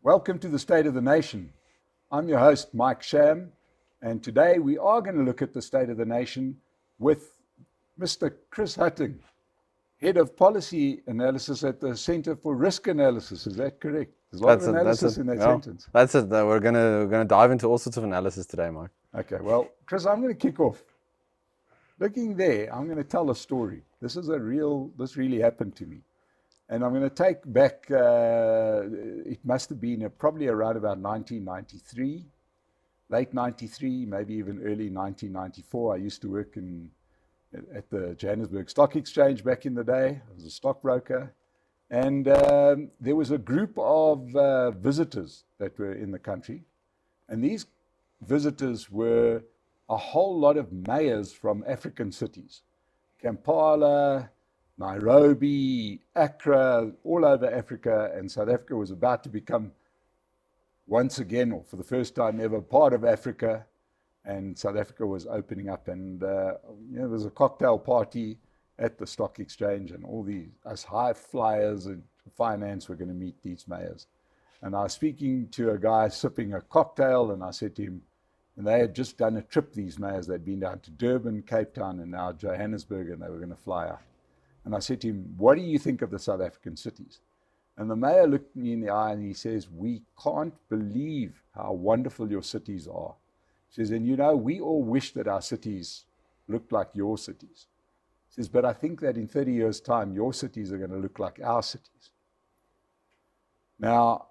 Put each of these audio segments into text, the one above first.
Welcome to the State of the Nation. I'm your host, Mike Sham, and today we are going to look at the State of the Nation with Mr. Chris Hattingh, Head of Policy Analysis at the Center for Risk Analysis. Is that correct? There's a lot of analysis in that sentence. That's it. We're gonna dive into all sorts of analysis today, Mike. Okay, well, Chris, I'm going to kick off. Looking there, I'm going to tell a story. This really happened to me. And I'm going to take back, it must have been probably around about 1993, late 93, maybe even early 1994. I used to work at the Johannesburg Stock Exchange back in the day. I was a stockbroker. And there was a group of visitors that were in the country. And these visitors were a whole lot of mayors from African cities. Kampala, Nairobi, Accra, all over Africa, and South Africa was about to become once again, or for the first time ever, part of Africa, and South Africa was opening up, and there was a cocktail party at the stock exchange, and all us high flyers in finance were going to meet these mayors. And I was speaking to a guy sipping a cocktail, and I said to him, and they had just done a trip, these mayors, they'd been down to Durban, Cape Town, and now Johannesburg, and they were going to fly out. And I said to him, what do you think of the South African cities? And the mayor looked me in the eye and he says, we can't believe how wonderful your cities are. He says, and we all wish that our cities looked like your cities. He says, but I think that in 30 years' time, your cities are going to look like our cities. Now,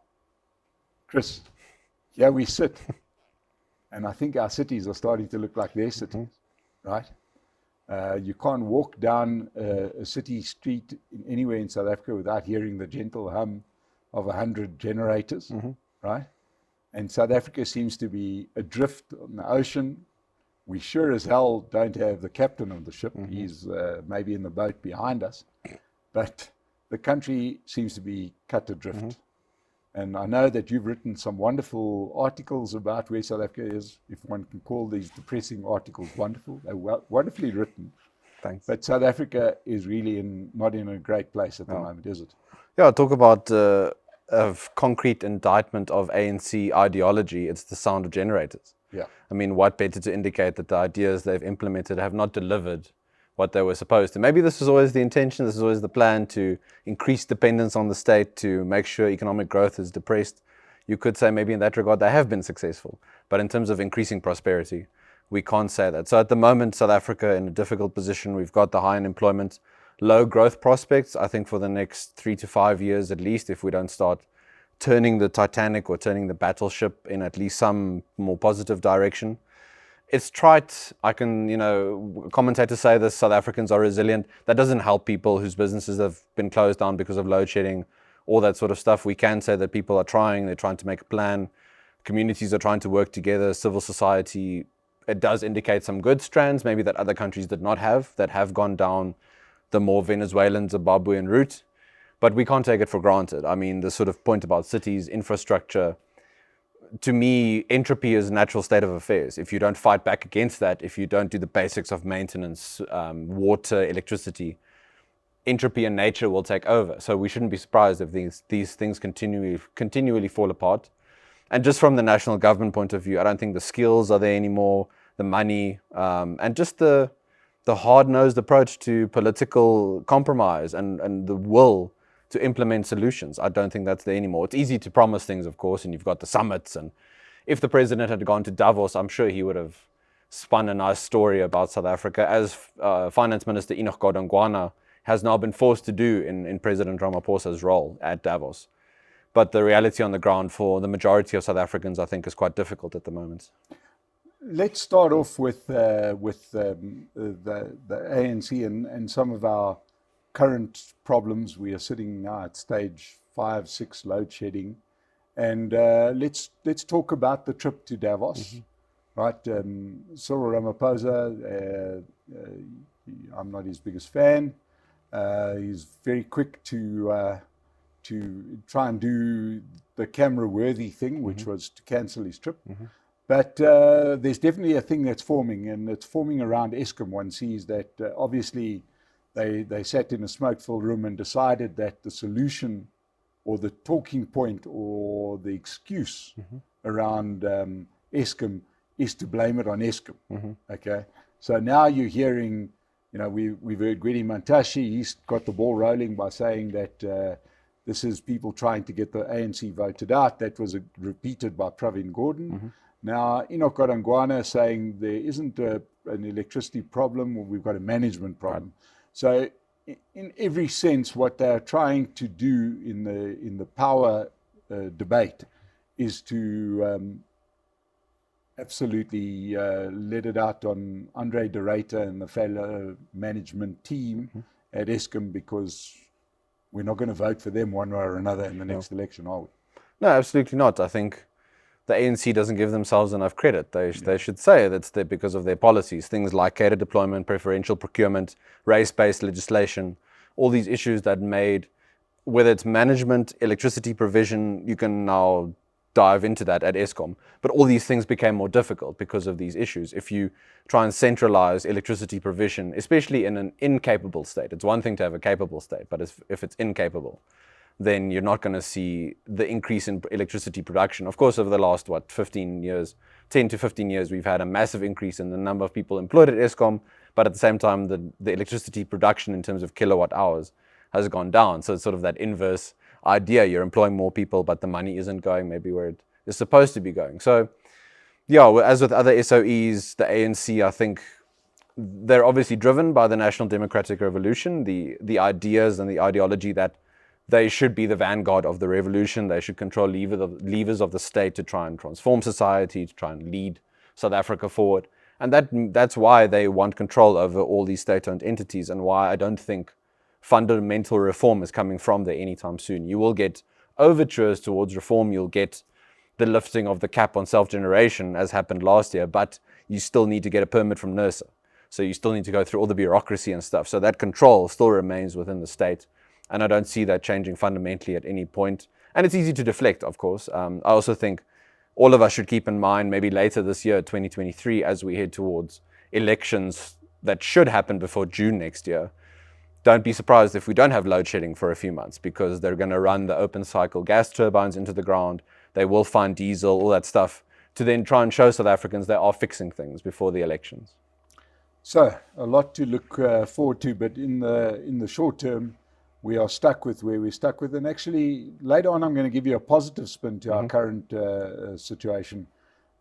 Chris, here we sit. And I think our cities are starting to look like their cities, right? You can't walk down a city street anywhere in South Africa without hearing the gentle hum of 100 generators, right? And South Africa seems to be adrift on the ocean. We sure as hell don't have the captain of the ship. He's maybe in the boat behind us. But the country seems to be cut adrift. And I know that you've written some wonderful articles about where South Africa is, if one can call these depressing articles wonderful. They're wonderfully written. Thanks. But South Africa is really not in a great place at the moment, is it? Yeah, I'll talk about of concrete indictment of ANC ideology. It's the sound of generators. Yeah. I mean, what better to indicate that the ideas they've implemented have not delivered what they were supposed to. Maybe this was always the intention, this was always the plan, to increase dependence on the state, to make sure economic growth is depressed. You could say maybe in that regard they have been successful. But in terms of increasing prosperity, we can't say that. So at the moment, South Africa in a difficult position. We've got the high unemployment, low growth prospects, I think for the next 3 to 5 years at least, if we don't start turning the Titanic or turning the battleship in at least some more positive direction. It's trite. Commentators say this, South Africans are resilient. That doesn't help people whose businesses have been closed down because of load shedding, all that sort of stuff. We can say that people are trying, they're trying to make a plan. Communities are trying to work together, civil society. It does indicate some good strands, maybe that other countries did not have, that have gone down the more Venezuelan, Zimbabwean route. But we can't take it for granted. I mean, the sort of point about cities, infrastructure, to me, entropy is a natural state of affairs. If you don't fight back against that, if you don't do the basics of maintenance, water, electricity, entropy and nature will take over. So we shouldn't be surprised if these things continually fall apart. And just from the national government point of view, I don't think the skills are there anymore, the money, and just the hard-nosed approach to political compromise and the will to implement solutions. I don't think that's there anymore. It's easy to promise things, of course, and you've got the summits. And if the president had gone to Davos, I'm sure he would have spun a nice story about South Africa, as Finance Minister Enoch Godongwana has now been forced to do in President Ramaphosa's role at Davos. But the reality on the ground for the majority of South Africans, I think, is quite difficult at the moment. Let's start off with the ANC and some of our current problems. We are sitting now at stage 5, 6 load shedding, and let's talk about the trip to Davos, right? Cyril Ramaphosa, I'm not his biggest fan. He's very quick to try and do the camera-worthy thing, which was to cancel his trip. But there's definitely a thing that's forming, and it's forming around Eskom. One sees that obviously they sat in a smoke-filled room and decided that the solution or the talking point or the excuse around Eskom is to blame it on Eskom. Okay, so now you're hearing, we've heard Gwedi Mantashe, he's got the ball rolling by saying that this is people trying to get the ANC voted out. That was repeated by Pravin Gordhan. Now, Enoch Godongwana saying there isn't an electricity problem, we've got a management problem. So in every sense, what they're trying to do in the power debate is to absolutely let it out on Andre de Ruyter and the fellow management team at Eskom, because we're not going to vote for them one way or another in the next election, are we? No, absolutely not. I think the ANC doesn't give themselves enough credit. They should say that's because of their policies, things like cater deployment, preferential procurement, race-based legislation, all these issues that made, whether it's management, electricity provision, you can now dive into that at Eskom, but all these things became more difficult because of these issues. If you try and centralize electricity provision, especially in an incapable state, it's one thing to have a capable state, but if it's incapable, then you're not going to see the increase in electricity production. Of course, over the last, 15 years, 10 to 15 years, we've had a massive increase in the number of people employed at Eskom, but at the same time, the electricity production in terms of kilowatt hours has gone down. So it's sort of that inverse idea. You're employing more people, but the money isn't going maybe where it is supposed to be going. So, yeah, as with other SOEs, the ANC, I think, they're obviously driven by the National Democratic Revolution, the ideas and the ideology that they should be the vanguard of the revolution. They should control levers of the state to try and transform society, to try and lead South Africa forward. And that's why they want control over all these state-owned entities, and why I don't think fundamental reform is coming from there anytime soon. You will get overtures towards reform. You'll get the lifting of the cap on self-generation, as happened last year, but you still need to get a permit from NERSA. So you still need to go through all the bureaucracy and stuff. So that control still remains within the state. And I don't see that changing fundamentally at any point. And it's easy to deflect, of course. I also think all of us should keep in mind, maybe later this year, 2023, as we head towards elections that should happen before June next year, don't be surprised if we don't have load shedding for a few months, because they're going to run the open cycle gas turbines into the ground. They will find diesel, all that stuff, to then try and show South Africans they are fixing things before the elections. So a lot to look forward to, but in the short term, we are stuck with where we're stuck with. And actually, later on, I'm going to give you a positive spin to our current situation.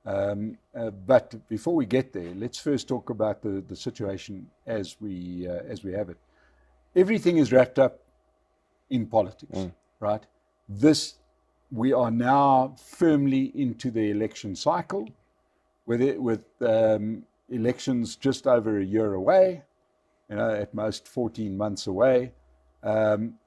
But before we get there, let's first talk about the situation as we have it. Everything is wrapped up in politics, right? We are now firmly into the election cycle, with elections just over a year away, at most 14 months away.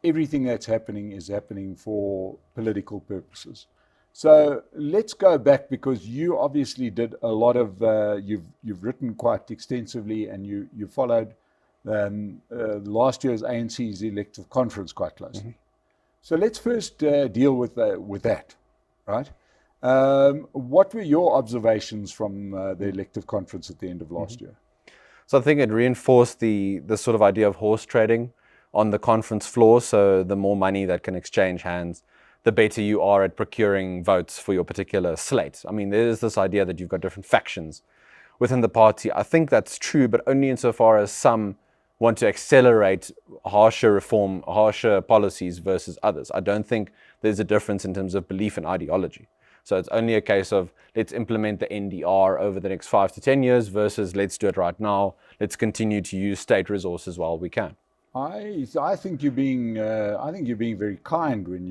Everything that's happening is happening for political purposes. So let's go back, because you obviously did a lot of, you've written quite extensively, and you followed last year's ANC's elective conference quite closely. So let's first deal with that, right? What were your observations from the elective conference at the end of last year? So I think it reinforced the sort of idea of horse trading on the conference floor. So the more money that can exchange hands, the better you are at procuring votes for your particular slate. I mean, there is this idea that you've got different factions within the party. I think that's true, but only insofar as some want to accelerate harsher reform, harsher policies versus others. I don't think there's a difference in terms of belief and ideology. So it's only a case of let's implement the NDR over the next 5 to 10 years versus let's do it right now. Let's continue to use state resources while we can. I think you're being very kind when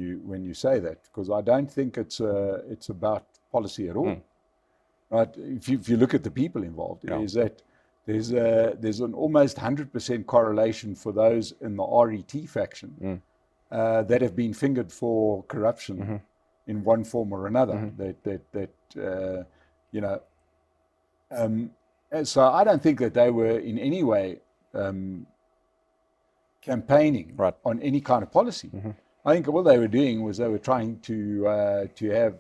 you say that, because I don't think it's about policy at all. Right? If you look at the people involved, is that there's an almost 100% correlation for those in the RET faction that have been fingered for corruption in one form or another. So I don't think that they were in any way campaigning on any kind of policy. I think what they were doing was they were trying to have,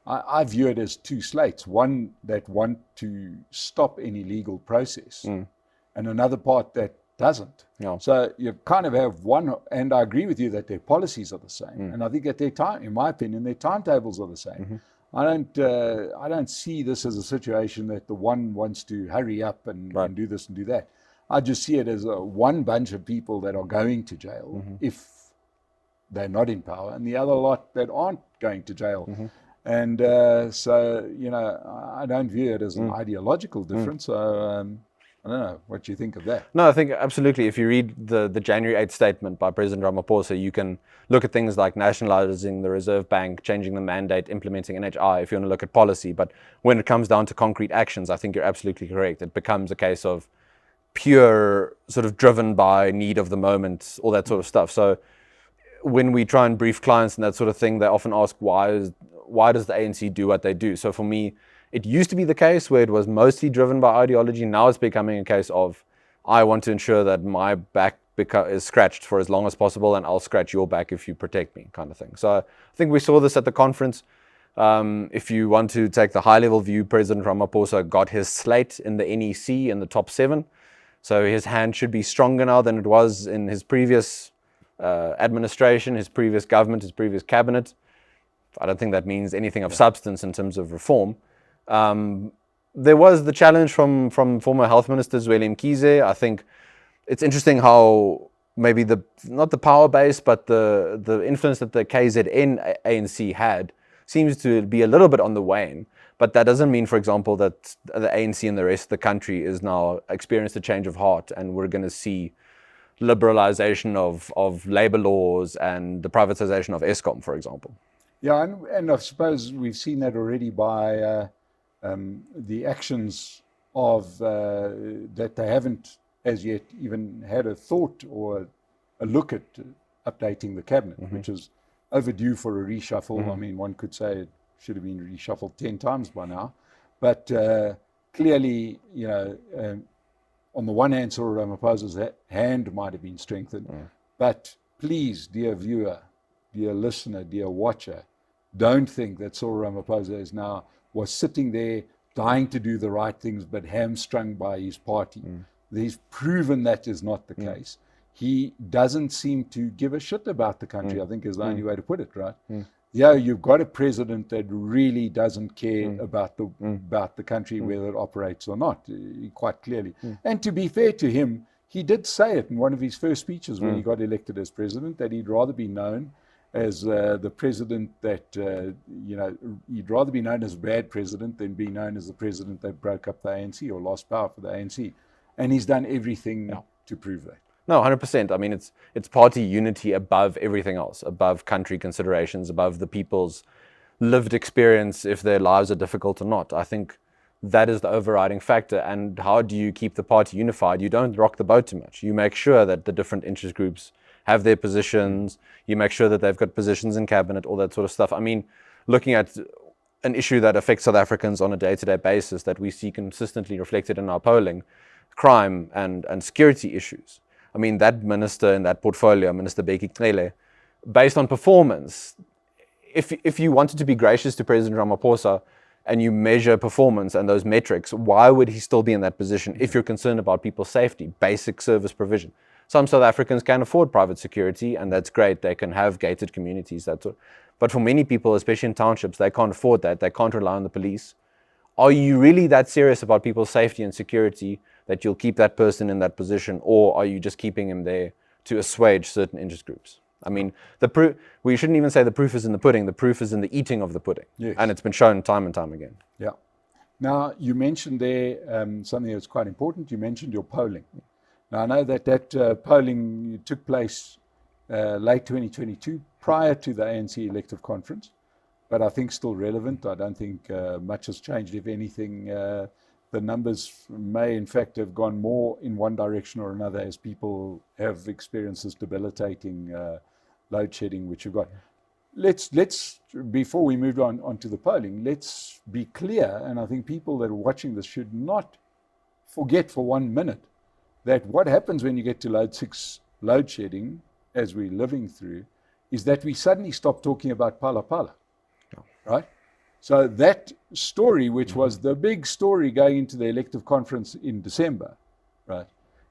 I view it as two slates. One that want to stop any legal process, and another part that doesn't. No. So you kind of have one, and I agree with you that their policies are the same, and I think that their time, in my opinion, their timetables are the same. I don't see this as a situation that the one wants to hurry up and do this and do that. I just see it as one bunch of people that are going to jail if they're not in power, and the other lot that aren't going to jail. And so, I don't view it as an ideological difference. So I don't know what you think of that. No, I think absolutely. If you read the January 8th statement by President Ramaphosa, you can look at things like nationalizing the Reserve Bank, changing the mandate, implementing NHI, if you want to look at policy. But when it comes down to concrete actions, I think you're absolutely correct. It becomes a case of pure sort of driven by need of the moment, all that sort of stuff. So when we try and brief clients and that sort of thing, they often ask, why does the ANC do what they do? So for me, it used to be the case where it was mostly driven by ideology. Now it's becoming a case of, I want to ensure that my back is scratched for as long as possible, and I'll scratch your back if you protect me, kind of thing. So I think we saw this at the conference. If you want to take the high-level view, President Ramaphosa got his slate in the NEC in the top 7. So his hand should be stronger now than it was in his previous administration, his previous government, his previous cabinet. I don't think that means anything of substance in terms of reform. There was the challenge from former Health Minister Zweli Mkhize. I think it's interesting how maybe not the power base, but the influence that the KZN ANC had seems to be a little bit on the wane. But that doesn't mean, for example, that the ANC and the rest of the country is now experienced a change of heart, and we're going to see liberalization of labor laws and the privatization of Eskom, for example. Yeah, and I suppose we've seen that already by the actions of that they haven't as yet even had a thought or a look at updating the cabinet, which is overdue for a reshuffle. I mean, one could say it should have been reshuffled 10 times by now. But clearly, on the one hand, Cyril Ramaphosa's hand might have been strengthened. But please, dear viewer, dear listener, dear watcher, don't think that Cyril Ramaphosa was sitting there dying to do the right things, but hamstrung by his party. He's proven that is not the case. He doesn't seem to give a shit about the country, I think is the only way to put it, right? Yeah, you've got a president that really doesn't care about the country, whether it operates or not, quite clearly. And to be fair to him, he did say it in one of his first speeches when he got elected as president, that he'd rather be known as the president that, he'd rather be known as a bad president than be known as the president that broke up the ANC or lost power for the ANC. And he's done everything to prove that. No, 100%. I mean, it's party unity above everything else, above country considerations, above the people's lived experience, if their lives are difficult or not. I think that is the overriding factor. And how do you keep the party unified? You don't rock the boat too much. You make sure that the different interest groups have their positions. You make sure that they've got positions in cabinet, all that sort of stuff. I mean, looking at an issue that affects South Africans on a day-to-day basis that we see consistently reflected in our polling, crime and security issues. I mean, that minister in that portfolio, Minister Beki Cele, based on performance, if you wanted to be gracious to President Ramaphosa and you measure performance and those metrics, why would he still be in that position if you're concerned about people's safety, basic service provision? Some South Africans can afford private security, and that's great. They can have gated communities. But for many people, especially in townships, they can't afford that. They can't rely on the police. Are you really that serious about people's safety and security that you'll keep that person in that position, or are you just keeping him there to assuage certain interest groups? I mean, we shouldn't even say the proof is in the pudding. The proof is in the eating of the pudding. Yes. And it's been shown time and time again. Yeah. Now, you mentioned there something that's quite important. You mentioned your polling. Now, I know that polling took place late 2022, prior to the ANC elective conference, but I think still relevant. I don't think much has changed. If anything, the numbers may in fact have gone more in one direction or another as people have experienced this debilitating load shedding which you've got. Let's before we move on to the polling, let's be clear, and I think people that are watching this should not forget for 1 minute that what happens when you get to load shedding, as we're living through, is that we suddenly stop talking about Palapala, right? So that story, which was the big story going into the elective conference in December, right,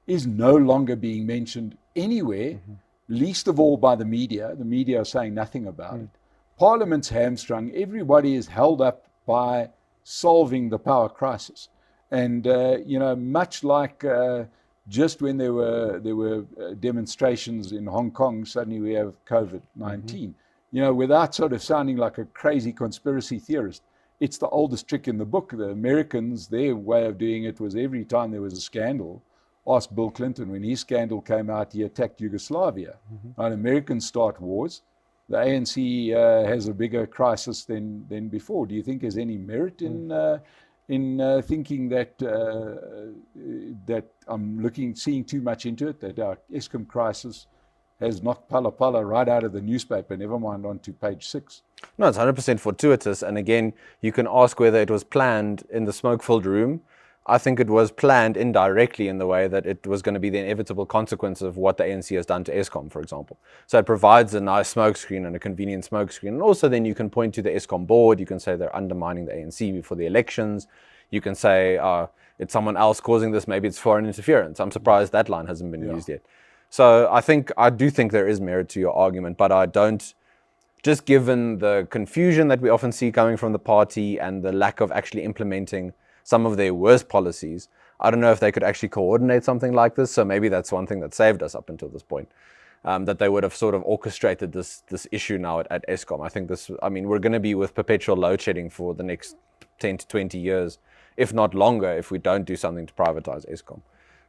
is no longer being mentioned anywhere, least of all by the media. The media are saying nothing about it. Parliament's hamstrung. Everybody is held up by solving the power crisis. And, much like just when there were demonstrations in Hong Kong, suddenly we have COVID-19. Without sort of sounding like a crazy conspiracy theorist, it's the oldest trick in the book. The Americans, their way of doing it was every time there was a scandal, ask Bill Clinton. When his scandal came out, he attacked Yugoslavia. Right? Americans start wars. The ANC has a bigger crisis than before. Do you think there's any merit in thinking that that seeing too much into it, that our Eskom crisis has knocked Palapala right out of the newspaper, never mind onto page 6? No, it's 100% fortuitous. And again, you can ask whether it was planned in the smoke-filled room. I think it was planned indirectly in the way that it was going to be the inevitable consequence of what the ANC has done to Eskom, for example. So it provides a nice smokescreen and a convenient smokescreen. And also then you can point to the Eskom board. You can say they're undermining the ANC before the elections. You can say it's someone else causing this. Maybe it's foreign interference. I'm surprised that line hasn't been used yet. So I do think there is merit to your argument, but I don't, just given the confusion that we often see coming from the party and the lack of actually implementing some of their worst policies, I don't know if they could actually coordinate something like this. So maybe that's one thing that saved us up until this point, that they would have sort of orchestrated this issue now at Eskom. I think we're going to be with perpetual load shedding for the next 10 to 20 years, if not longer, if we don't do something to privatize Eskom.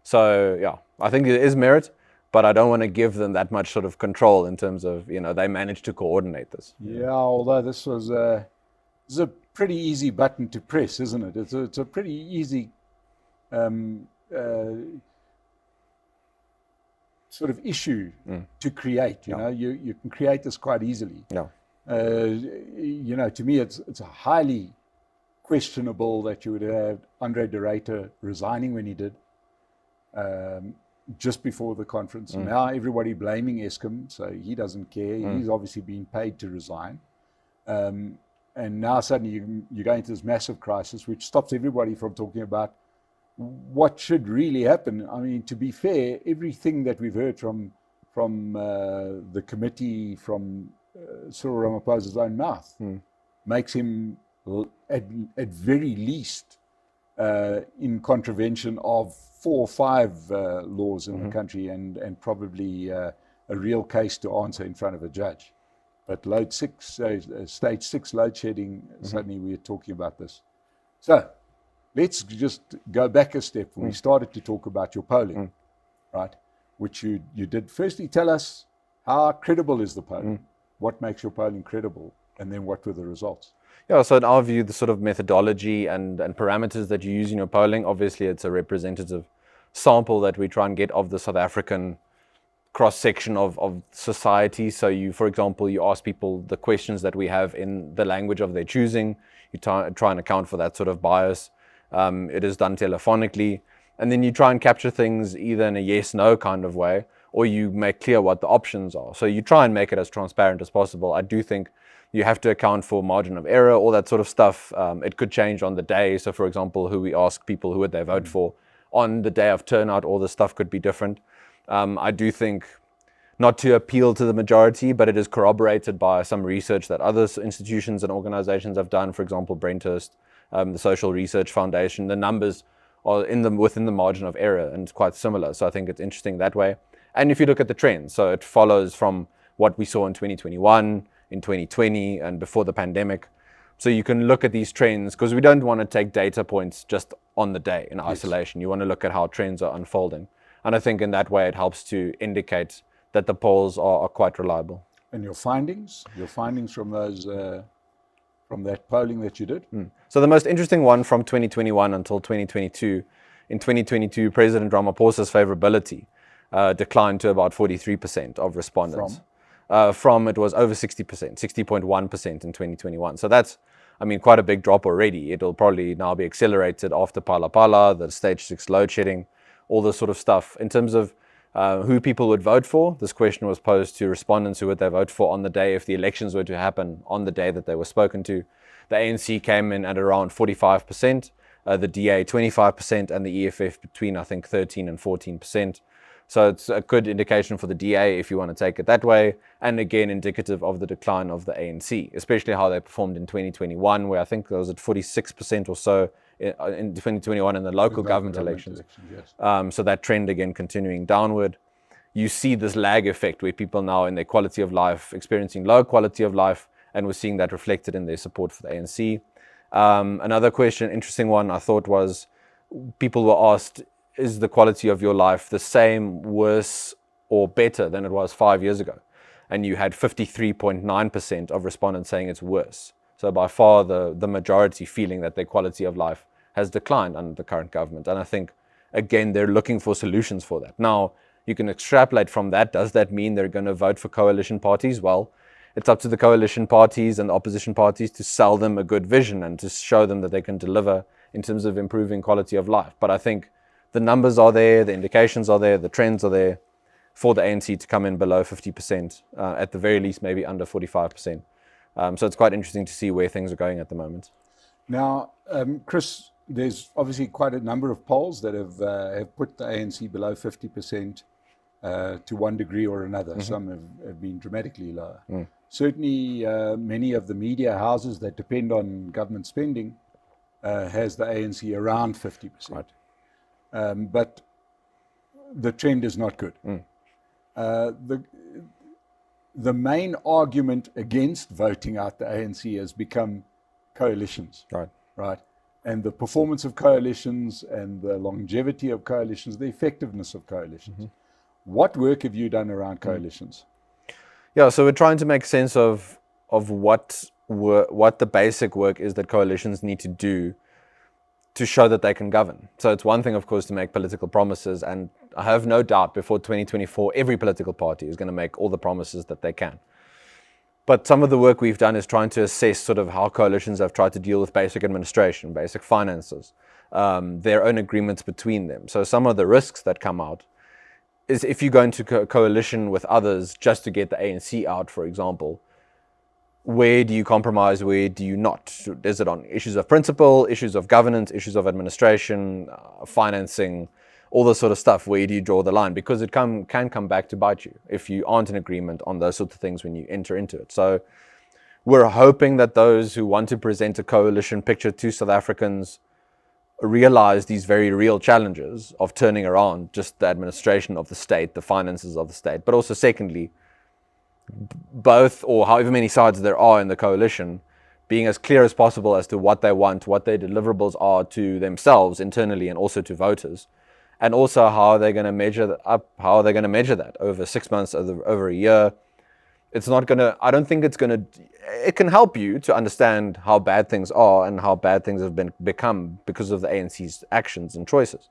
So yeah, I think there is merit, but I don't want to give them that much sort of control in terms of, they managed to coordinate this. Yeah, although this was a pretty easy button to press, isn't it? It's a pretty easy sort of issue to create. You can create this quite easily. Yeah. To me, it's highly questionable that you would have Andre de Ruyter resigning when he did, just before the conference. Now everybody blaming Eskom, so he doesn't care. He's obviously been paid to resign. And now suddenly you go into this massive crisis, which stops everybody from talking about what should really happen. I mean, to be fair, everything that we've heard from the committee, from Cyril Ramaphosa's own mouth, makes him, at very least, in contravention of 4 or 5 laws in the country, and probably a real case to answer in front of a judge. But stage 6 load shedding, suddenly we're talking about this. So let's just go back a step. We started to talk about your polling, right? Which you did. Firstly, tell us, how credible is the polling? What makes your polling credible? And then what were the results? Yeah, so in our view, the sort of methodology and parameters that you use in your polling, obviously it's a representative sample that we try and get of the South African cross-section of society. So for example, you ask people the questions that we have in the language of their choosing. You try and account for that sort of bias. It is done telephonically. And then you try and capture things either in a yes-no kind of way, or you make clear what the options are. So you try and make it as transparent as possible. I do think you have to account for margin of error, all that sort of stuff. It could change on the day. So for example, who we ask people who would they vote for on the day of turnout, all this stuff could be different. I do think, not to appeal to the majority, but it is corroborated by some research that other institutions and organizations have done. For example, Brenthurst, the Social Research Foundation, the numbers are within the margin of error, and it's quite similar. So I think it's interesting that way. And if you look at the trends, so it follows from what we saw in 2021, in 2020, and before the pandemic. So you can look at these trends, because we don't want to take data points just on the day in isolation. You want to look at how trends are unfolding. And I think in that way, it helps to indicate that the polls are quite reliable. And your findings from those, from that polling that you did? So the most interesting one from 2021 until 2022, in 2022, President Ramaphosa's favorability declined to about 43% of respondents. From it was over 60%, 60.1% in 2021. So that's, quite a big drop already. It'll probably now be accelerated after Palapala, the stage 6 load shedding, all this sort of stuff. In terms of who people would vote for, this question was posed to respondents who would they vote for on the day if the elections were to happen on the day that they were spoken to. The ANC came in at around 45%, the DA 25%, and the EFF between, I think, 13 and 14%. So it's a good indication for the DA if you want to take it that way, and again indicative of the decline of the ANC, especially how they performed in 2021, where I think there was at 46% or so in 2021 in the local government elections. Yes. So that trend again continuing downward. You see this lag effect where people now in their quality of life experiencing low quality of life, and we're seeing that reflected in their support for the ANC. Another question, interesting one I thought was, people were asked, is the quality of your life the same, worse, or better than it was 5 years ago? And you had 53.9% of respondents saying it's worse. So by far the majority feeling that their quality of life has declined under the current government. And I think, again, they're looking for solutions for that. Now, you can extrapolate from that. Does that mean they're going to vote for coalition parties? Well, it's up to the coalition parties and the opposition parties to sell them a good vision and to show them that they can deliver in terms of improving quality of life. But I think the numbers are there, the indications are there, the trends are there for the ANC to come in below 50%, at the very least maybe under 45%. So it's quite interesting to see where things are going at the moment. Now, Chris, there's obviously quite a number of polls that have put the ANC below 50% to one degree or another. Some have been dramatically lower. Certainly, many of the media houses that depend on government spending has the ANC around 50%. Right. But the trend is not good. The main argument against voting out the ANC has become coalitions. Right. And the performance of coalitions and the longevity of coalitions, the effectiveness of coalitions. What work have you done around coalitions? Yeah, so we're trying to make sense of what the basic work is that coalitions need to do to show that they can govern. So it's one thing, of course, to make political promises, and I have no doubt before 2024, every political party is going to make all the promises that they can. But some of the work we've done is trying to assess sort of how coalitions have tried to deal with basic administration, basic finances, their own agreements between them. So some of the risks that come out is if you go into coalition with others just to get the ANC out, for example, where do you compromise, where do you not? Is it on issues of principle, issues of governance, issues of administration, financing, all this sort of stuff? Where do you draw the line? Because it can come back to bite you if you aren't in agreement on those sorts of things when you enter into it. So we're hoping that those who want to present a coalition picture to South Africans realize these very real challenges of turning around just the administration of the state, the finances of the state, but also secondly, both or however many sides there are in the coalition, being as clear as possible as to what they want, what their deliverables are to themselves internally and also to voters, and also how they're going to measure that up, how are they going to measure that over 6 months, over a year. It's not going to, I don't think it's going to, it can help you to understand how bad things are and how bad things have become because of the ANC's actions and choices.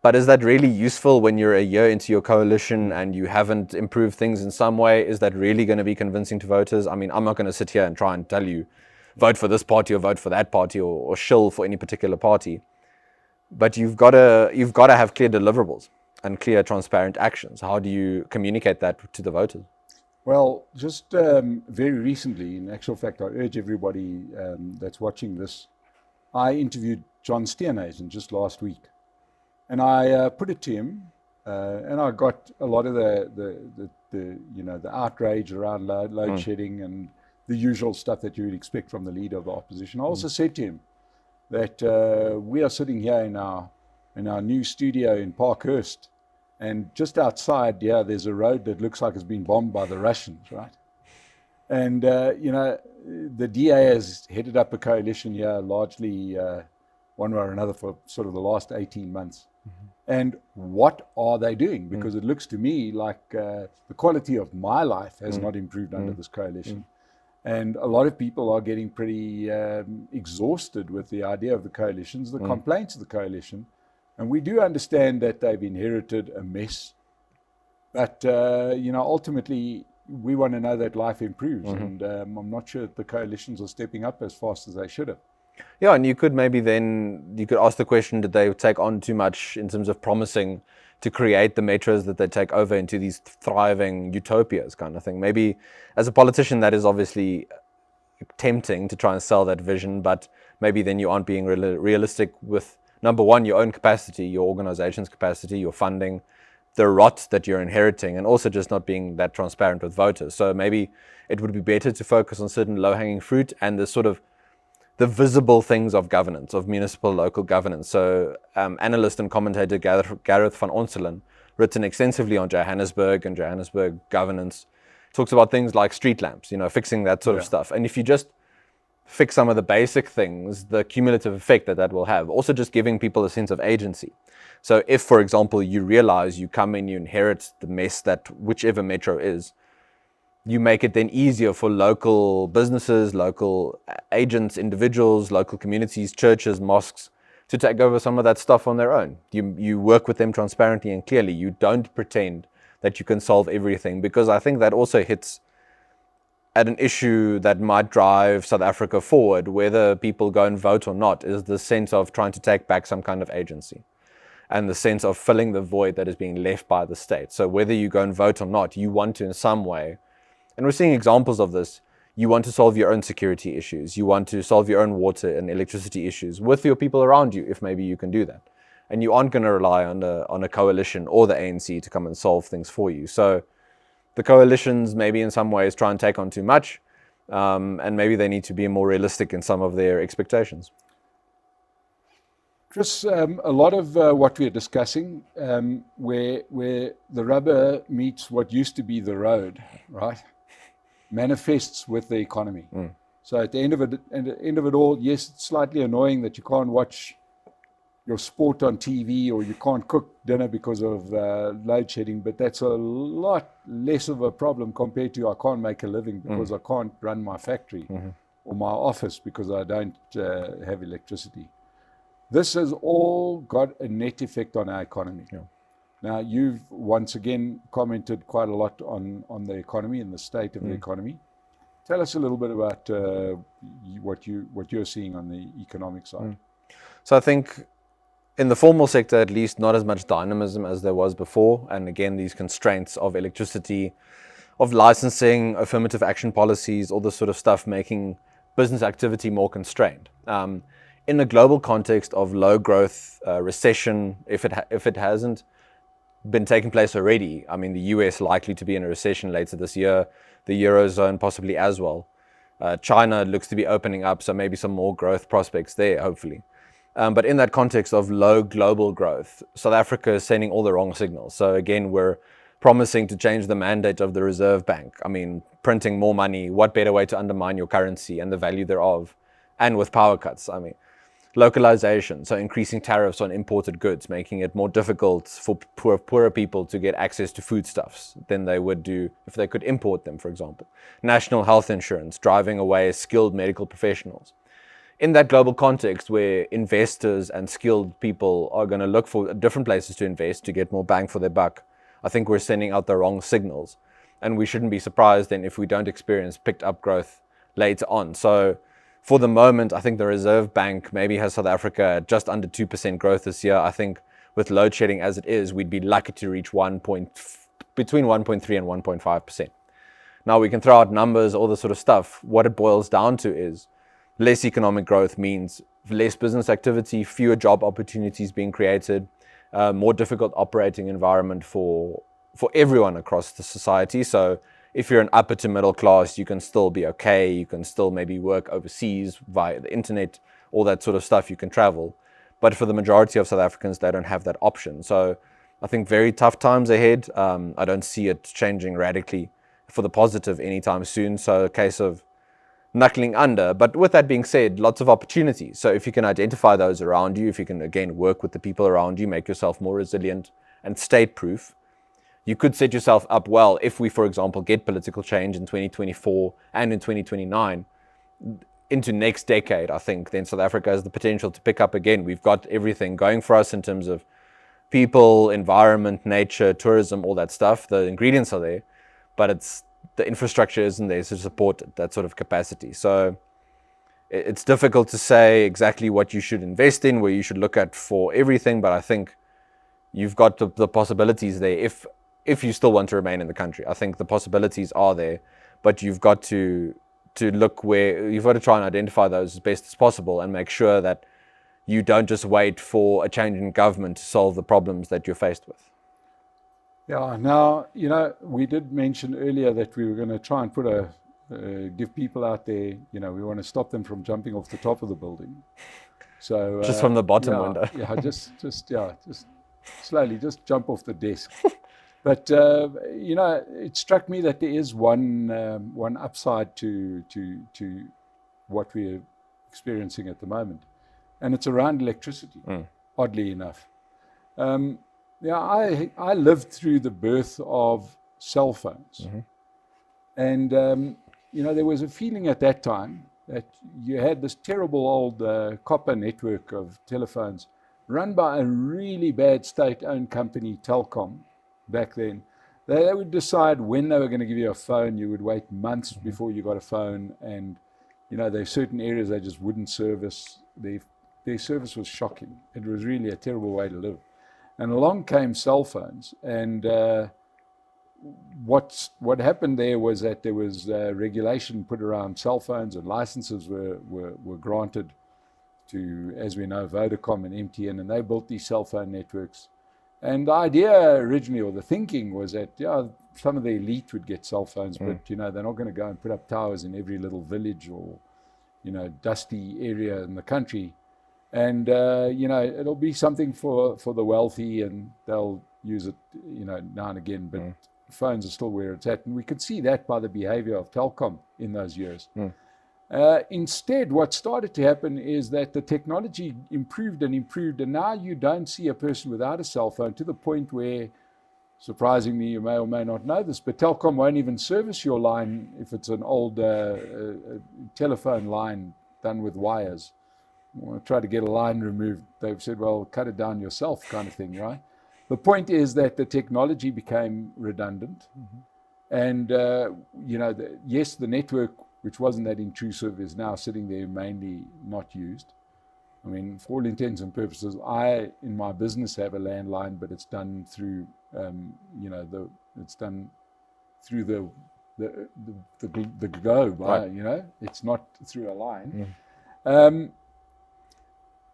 But is that really useful when you're a year into your coalition and you haven't improved things in some way? Is that really going to be convincing to voters? I mean, I'm not going to sit here and try and tell you, vote for this party or vote for that party or shill for any particular party. But you've got to have clear deliverables and clear, transparent actions. How do you communicate that to the voters? Well, just very recently, in actual fact, I urge everybody that's watching this, I interviewed John Steenhuisen just last week. And I put it to him, and I got a lot of the outrage around load shedding and the usual stuff that you would expect from the leader of the opposition. I also said to him that we are sitting here in our new studio in Parkhurst, and just outside, there's a road that looks like it's been bombed by the Russians, right? And the DA has headed up a coalition here, largely one way or another, for sort of the last 18 months. And what are they doing? Because it looks to me like the quality of my life has not improved under this coalition. And a lot of people are getting pretty exhausted with the idea of the coalitions, the complaints of the coalition. And we do understand that they've inherited a mess. But, ultimately, we want to know that life improves. And I'm not sure that the coalitions are stepping up as fast as they should have. Yeah, and you could ask the question, did they take on too much in terms of promising to create the metros that they take over into these thriving utopias kind of thing? Maybe as a politician, that is obviously tempting to try and sell that vision, but maybe then you aren't being realistic with, number one, your own capacity, your organization's capacity, your funding, the rot that you're inheriting, and also just not being that transparent with voters. So maybe it would be better to focus on certain low-hanging fruit and the sort of the visible things of governance, of municipal local governance. So analyst and commentator Gareth van Onselen, written extensively on Johannesburg and Johannesburg governance, talks about things like street lamps, fixing that sort of stuff. And if you just fix some of the basic things, the cumulative effect that will have, also just giving people a sense of agency. So if, for example, you realize you come in, you inherit the mess that whichever metro is, you make it then easier for local businesses, local agents, individuals, local communities, churches, mosques to take over some of that stuff on their own. You work with them transparently and clearly. You don't pretend that you can solve everything, because I think that also hits at an issue that might drive South Africa forward, whether people go and vote or not, is the sense of trying to take back some kind of agency and the sense of filling the void that is being left by the state. So whether you go and vote or not, you want to in some way, and we're seeing examples of this, you want to solve your own security issues. You want to solve your own water and electricity issues with your people around you, if maybe you can do that. And you aren't going to rely on a coalition or the ANC to come and solve things for you. So the coalitions maybe in some ways try and take on too much, and maybe they need to be more realistic in some of their expectations. Chris, a lot of what we're discussing, where the rubber meets what used to be the road, right, manifests with the economy. So at the end of it all, yes, it's slightly annoying that you can't watch your sport on TV or you can't cook dinner because of load shedding, but that's a lot less of a problem compared to I can't make a living because I can't run my factory or my office because I don't have electricity. This has all got a net effect on our economy. Now, you've once again commented quite a lot on the economy and the state of the economy. Tell us a little bit about what you're seeing on the economic side. So I think in the formal sector, at least, not as much dynamism as there was before. And again, these constraints of electricity, of licensing, affirmative action policies, all this sort of stuff making business activity more constrained. In a global context of low growth, recession, if it hasn't been taking place already, I mean, the US likely to be in a recession later this year, the Eurozone possibly as well. China looks to be opening up, so maybe some more growth prospects there, hopefully. But in that context of low global growth, South Africa is sending all the wrong signals. So again, we're promising to change the mandate of the Reserve Bank. I mean, printing more money, what better way to undermine your currency and the value thereof? And with power cuts, I mean, localization, so increasing tariffs on imported goods, making it more difficult for poorer people to get access to foodstuffs than they would do if they could import them, for example. National health insurance, driving away skilled medical professionals. In that global context where investors and skilled people are going to look for different places to invest to get more bang for their buck, I think we're sending out the wrong signals. And we shouldn't be surprised then if we don't experience picked up growth later on. So for the moment, I think the Reserve Bank maybe has South Africa at just under 2% growth this year. I think with load shedding as it is, we'd be lucky to reach between 1.3 and 1.5%. Now we can throw out numbers, all this sort of stuff. What it boils down to is less economic growth means less business activity, fewer job opportunities being created, more difficult operating environment for everyone across the society. So if you're an upper to middle class, you can still be okay. You can still maybe work overseas via the internet, all that sort of stuff. You can travel. But for the majority of South Africans, they don't have that option. So I think very tough times ahead. I don't see it changing radically for the positive anytime soon. So a case of knuckling under. But with that being said, lots of opportunities. So if you can identify those around you, if you can again work with the people around you, make yourself more resilient and state-proof, you could set yourself up well if we, for example, get political change in 2024 and in 2029 into next decade. I think then South Africa has the potential to pick up again. We've got everything going for us in terms of people, environment, nature, tourism, all that stuff. The ingredients are there, but the infrastructure isn't there to support that sort of capacity. So it's difficult to say exactly what you should invest in, where you should look at for everything, but I think you've got the possibilities there if you still want to remain in the country. I think the possibilities are there, but you've got to to look where you've got to try and identify those as best as possible and make sure that you don't just wait for a change in government to solve the problems that you're faced with. Yeah, now, we did mention earlier that we were going to try and give people out there, we want to stop them from jumping off the top of the building. So just from the bottom window. just slowly, just jump off the desk. But it struck me that there is one upside to what we're experiencing at the moment, and it's around electricity. Oddly enough, I lived through the birth of cell phones, and there was a feeling at that time that you had this terrible old copper network of telephones run by a really bad state-owned company, Telkom. Back then, they would decide when they were going to give you a phone. You would wait months before you got a phone, and there's certain areas they just wouldn't service. Their service was shocking. It was really a terrible way to live. And along came cell phones, and what happened there was that there was regulation put around cell phones, and licenses were granted to, as we know, Vodacom and MTN, and they built these cell phone networks. And the idea originally, or the thinking, was that some of the elite would get cell phones, but they're not going to go and put up towers in every little village or dusty area in the country. And it'll be something for the wealthy, and they'll use it now and again. But phones are still where it's at, and we could see that by the behavior of Telkom in those years. Instead, what started to happen is that the technology improved and improved, and now you don't see a person without a cell phone, to the point where, surprisingly, you may or may not know this, but Telkom won't even service your line if it's an old telephone line done with wires. You want to try to get a line removed, they've said, well, cut it down yourself, kind of thing, right? The point is that the technology became redundant, and yes, the network, which wasn't that intrusive, is now sitting there mainly not used. I mean, for all intents and purposes, I, in my business, have a landline, but it's done through, it's done through the globe. Right. It's not through a line.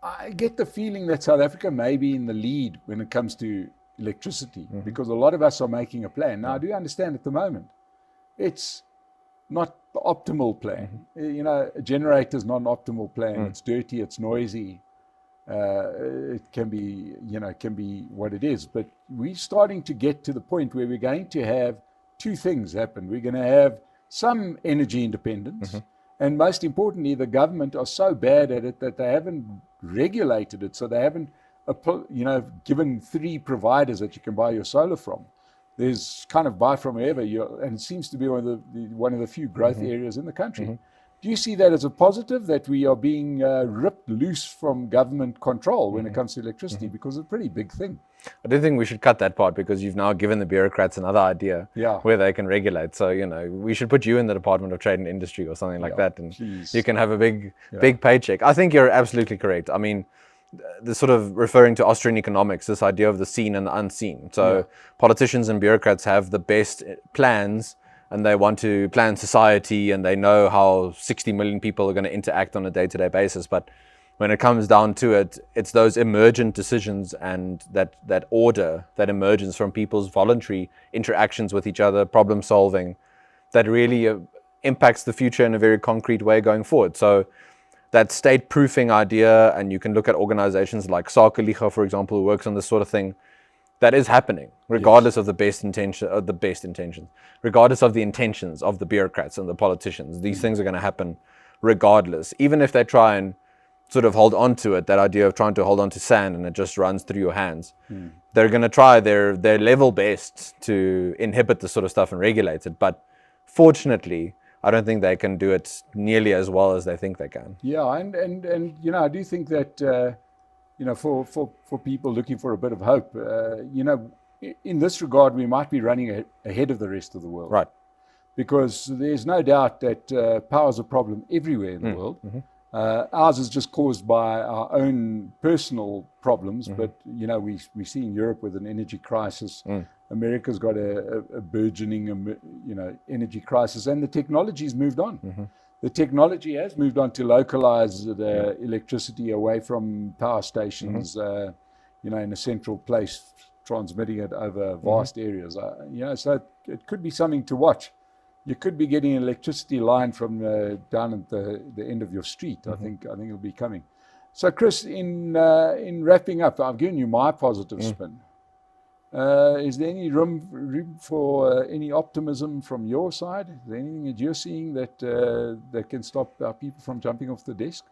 I get the feeling that South Africa may be in the lead when it comes to electricity, because a lot of us are making a plan. Now, I do understand at the moment, it's not the optimal plan. A generator is not an optimal plan. It's dirty, it's noisy. It can be what it is. But we're starting to get to the point where we're going to have two things happen. We're going to have some energy independence, and most importantly, the government are so bad at it that they haven't regulated it. So they haven't, given 3 providers that you can buy your solar from. There's kind of buy from wherever, and it seems to be one of the few growth areas in the country. Do you see that as a positive, that we are being ripped loose from government control when it comes to electricity? Because it's a pretty big thing. I do think we should cut that part, because you've now given the bureaucrats another idea where they can regulate. So, we should put you in the Department of Trade and Industry or something like that, and you can have a big paycheck. I think you're absolutely correct. I mean, the sort of referring to Austrian economics, this idea of the seen and the unseen. So politicians and bureaucrats have the best plans, and they want to plan society, and they know how 60 million people are going to interact on a day-to-day basis. But when it comes down to it, it's those emergent decisions and that order that emerges from people's voluntary interactions with each other, problem solving, that really impacts the future in a very concrete way going forward. So that state-proofing idea, and you can look at organizations like Sakeliga, for example, who works on this sort of thing, that is happening, regardless of the best intentions, regardless of the intentions of the bureaucrats and the politicians. These things are going to happen regardless. Even if they try and sort of hold on to it, that idea of trying to hold on to sand and it just runs through your hands, they're going to try their level best to inhibit this sort of stuff and regulate it. But fortunately, I don't think they can do it nearly as well as they think they can. Yeah, and I do think that for people looking for a bit of hope, in this regard, we might be running ahead of the rest of the world. Right. Because there's no doubt that power is a problem everywhere in the world. Ours is just caused by our own personal problems, but we see in Europe with an energy crisis. America's got a burgeoning energy crisis, and the technology's moved on. The technology has moved on to localize the electricity away from power stations, in a central place, transmitting it over vast areas. So it could be something to watch. You could be getting an electricity line from down at the end of your street. I think it'll be coming. So, Chris, in wrapping up, I've given you my positive spin. Is there any room for any optimism from your side? Is there anything that you're seeing that can stop our people from jumping off the desk?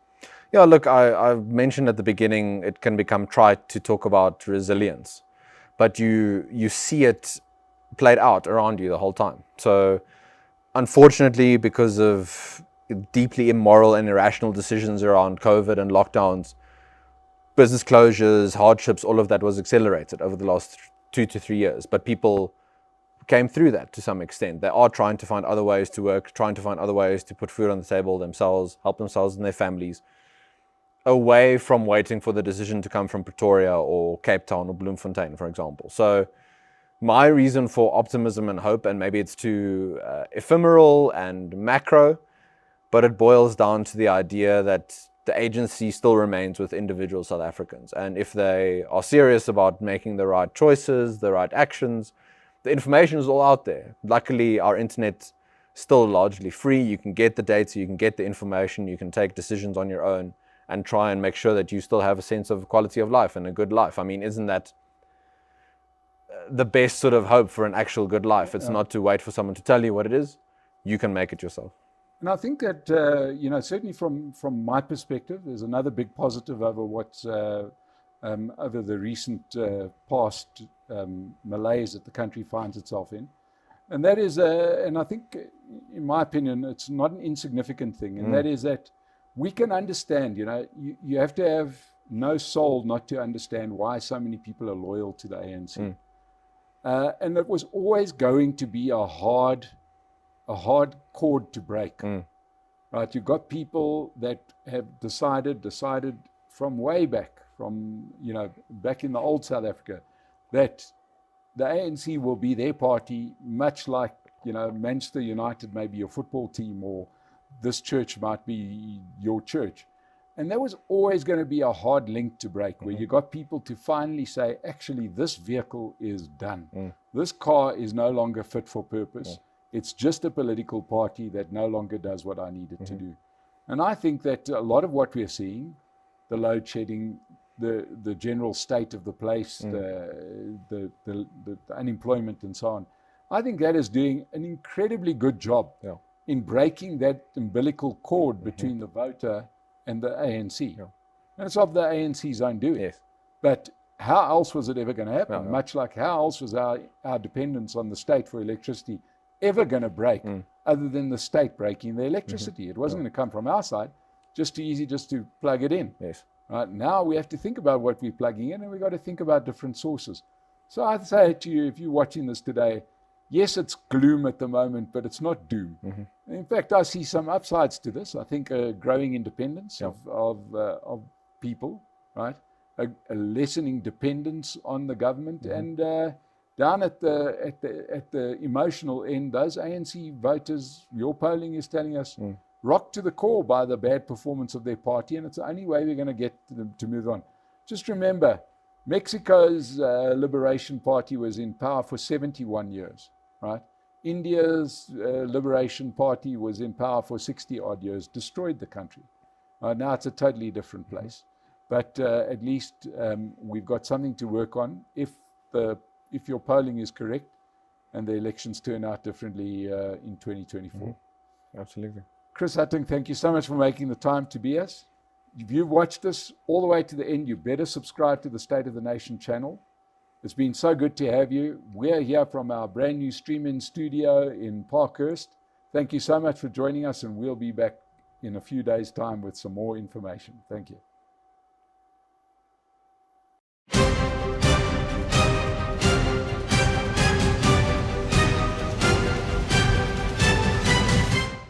Yeah, look, I mentioned at the beginning, it can become trite to talk about resilience, but you see it played out around you the whole time. So unfortunately, because of deeply immoral and irrational decisions around COVID and lockdowns, business closures, hardships, all of that was accelerated over the last 2 to 3 years. But people came through that to some extent. They are trying to find other ways to work, trying to find other ways to put food on the table themselves, help themselves and their families, away from waiting for the decision to come from Pretoria or Cape Town or Bloemfontein, for example. So my reason for optimism and hope, and maybe it's too ephemeral and macro, but it boils down to the idea that the agency still remains with individual South Africans. And if they are serious about making the right choices, the right actions, the information is all out there. Luckily, our internet is still largely free. You can get the data, you can get the information, you can take decisions on your own and try and make sure that you still have a sense of quality of life and a good life. I mean, isn't that the best sort of hope for an actual good life? It's not to wait for someone to tell you what it is. You can make it yourself. And I think that, certainly from my perspective, there's another big positive over what's over the recent past malaise that the country finds itself in. And that is, and I think, in my opinion, it's not an insignificant thing. And that is that we can understand, you have to have no soul not to understand why so many people are loyal to the ANC. And it was always going to be a hard chord to break. Right? You've got people that have decided from way back, from back in the old South Africa, that the ANC will be their party, much like Manchester United may be your football team, or this church might be your church. And that was always going to be a hard link to break, where you got people to finally say, actually, this vehicle is done. This car is no longer fit for purpose. It's just a political party that no longer does what I need it to do. And I think that a lot of what we're seeing, the load shedding, the general state of the place, the unemployment and so on, I think that is doing an incredibly good job in breaking that umbilical cord between the voter and the ANC. And it's of the ANC's own doing. But how else was it ever going to happen? Much like how else was our dependence on the state for electricity ever going to break, other than the state breaking the electricity? It wasn't going to come from our side, just too easy just to plug it in. Right? Now we have to think about what we're plugging in, and we've got to think about different sources. So I'd say to you, if you're watching this today, yes, it's gloom at the moment, but it's not doom. In fact, I see some upsides to this. I think a growing independence of people, right? A lessening dependence on the government, and down at the emotional end, those ANC voters, your polling is telling us, rocked to the core by the bad performance of their party, and it's the only way we're going to get them to move on. Just remember, Mexico's Liberation Party was in power for 71 years, right? India's Liberation Party was in power for 60 odd years, destroyed the country. Now it's a totally different place. But at least we've got something to work on if your polling is correct and the elections turn out differently in 2024. Absolutely. Chris Hattingh, thank you so much for making the time to be us. If you've watched this all the way to the end, you better subscribe to the State of the Nation channel. It's been so good to have you. We're here from our brand new stream-in studio in Parkhurst. Thank you so much for joining us, and we'll be back in a few days' time with some more information. Thank you.